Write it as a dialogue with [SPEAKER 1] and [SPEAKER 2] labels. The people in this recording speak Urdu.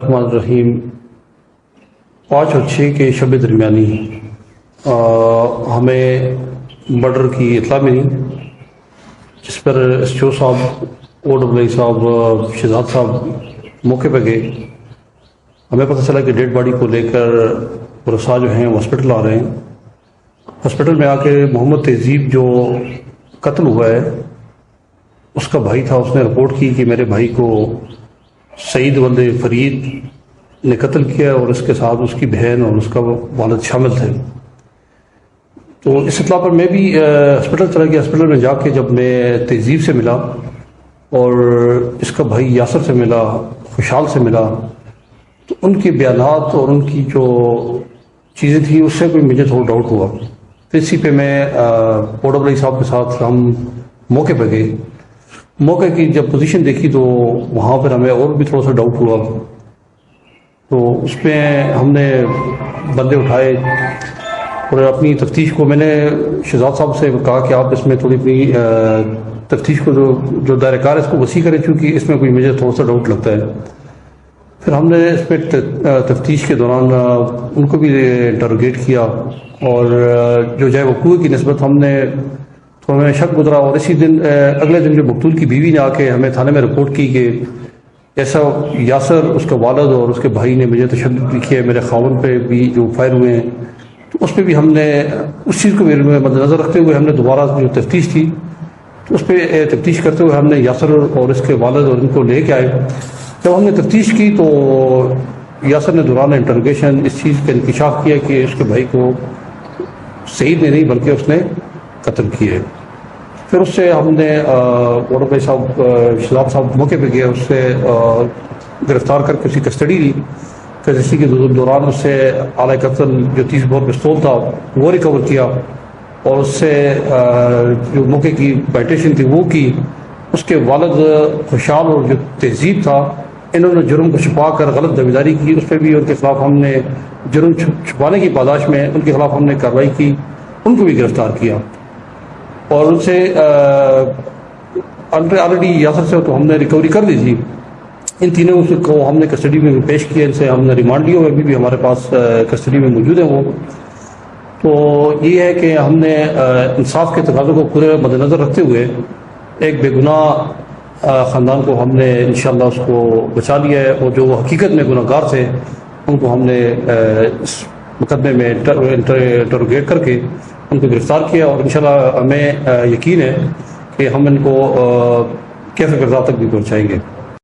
[SPEAKER 1] الرحمن الرحیم 5 اور 6 کے شب درمیانی ہمیں مرڈر کی اطلاع ملی، جس پر ایس ایچ او صاحب، او ڈبلیو صاحب، شہزاد صاحب موقع پہ گئے۔ ہمیں پتہ چلا کہ ڈیڈ باڈی کو لے کر ورثاء جو ہیں وہ ہاسپٹل آ رہے ہیں۔ ہاسپٹل میں آ کے محمد تہذیب جو قتل ہوا ہے اس کا بھائی تھا، اس نے رپورٹ کی کہ میرے بھائی کو سعید ولد فرید نے قتل کیا اور اس کے ساتھ اس کی بہن اور اس کا والد شامل تھے۔ تو اس اطلاع پر میں بھی ہاسپٹل چلا گیا۔ ہاسپٹل میں جا کے جب میں تہذیب سے ملا اور اس کا بھائی یاسر سے ملا، خوشحال سے ملا، تو ان کے بیانات اور ان کی جو چیزیں تھیں اس سے کوئی مجھے تھوڑا ڈاؤٹ ہوا۔ تو اسی پہ میں او ڈبلیو صاحب کے ساتھ ہم موقع پہ گئے۔ موقع کی جب پوزیشن دیکھی تو وہاں پر ہمیں اور بھی تھوڑا سا ڈاؤٹ ہوا، تو اس میں ہم نے بندے اٹھائے اور اپنی تفتیش کو، میں نے شہزاد صاحب سے کہا کہ آپ اس میں تھوڑی اپنی تفتیش کو جو دائرہ کار ہے اس کو وسیع کریں، چونکہ اس میں کوئی مجھے تھوڑا سا ڈاؤٹ لگتا ہے۔ پھر ہم نے اس پہ تفتیش کے دوران ان کو بھی انٹروگیٹ کیا، اور جو جائے وقوع کی نسبت ہم نے تو ہمیں شک گزرا، اور اسی دن اگلے دن جو مقتول کی بیوی نے آ کے ہمیں تھانے میں رپورٹ کی کہ ایسا یاسر، اس کا والد اور اس کے بھائی نے مجھے تشدد بھی کیا ہے، میرے خاوند پہ بھی جو فائر ہوئے ہیں۔ تو اس پہ بھی ہم نے اس چیز کو مد نظر رکھتے ہوئے ہم نے دوبارہ جو تفتیش تھی تو اس پہ تفتیش کرتے ہوئے ہم نے یاسر اور اس کے والد اور ان کو لے کے آئے۔ جب ہم نے تفتیش کی تو یاسر نے دوران انٹروگیشن اس چیز کا انکشاف کیا کہ اس کے بھائی کو سعید نے نہیں بلکہ اس نے قتل کیا ہے۔ پھر اس سے ہم نے اور بھائی صاحب، شہزاد صاحب موقع پہ گئے، اس سے گرفتار کر کے اس کی کسٹڈی لی۔ کسٹڈی کے دوران اس سے آلہ قتل جو 30 بور پستول تھا وہ ریکور کیا، اور اس سے جو موقع کی پیٹیشن تھی وہ کی۔ اس کے والد خوشحال اور جو تہذیب تھا، انہوں نے جرم کو چھپا کر غلط دعویداری کی، اس پہ بھی ان کے خلاف ہم نے جرم چھپانے کی پاداش میں ان کے خلاف ہم نے کارروائی کی، ان کو بھی گرفتار کیا۔ اور ان سے آلریڈی یاسر سے تو ہم نے ریکوری کر لی تھی۔ ان تینوں کو ہم نے کسٹڈی میں پیش کیا، ان سے ہم نے ریمانڈ لیا، ابھی بھی ہمارے پاس کسٹڈی میں موجود ہیں وہ۔ تو یہ ہے کہ ہم نے انصاف کے تقاضوں کو پورے مد نظر رکھتے ہوئے ایک بے گناہ خاندان کو ہم نے انشاءاللہ اس کو بچا لیا ہے، اور جو حقیقت میں گناہ گار تھے ان کو ہم نے اس مقدمے میں انٹروگیٹ کر کے ان کو گرفتار کیا، اور انشاءاللہ ہمیں یقین ہے کہ ہم ان کو کیفر کردار تک بھی پہنچائیں گے۔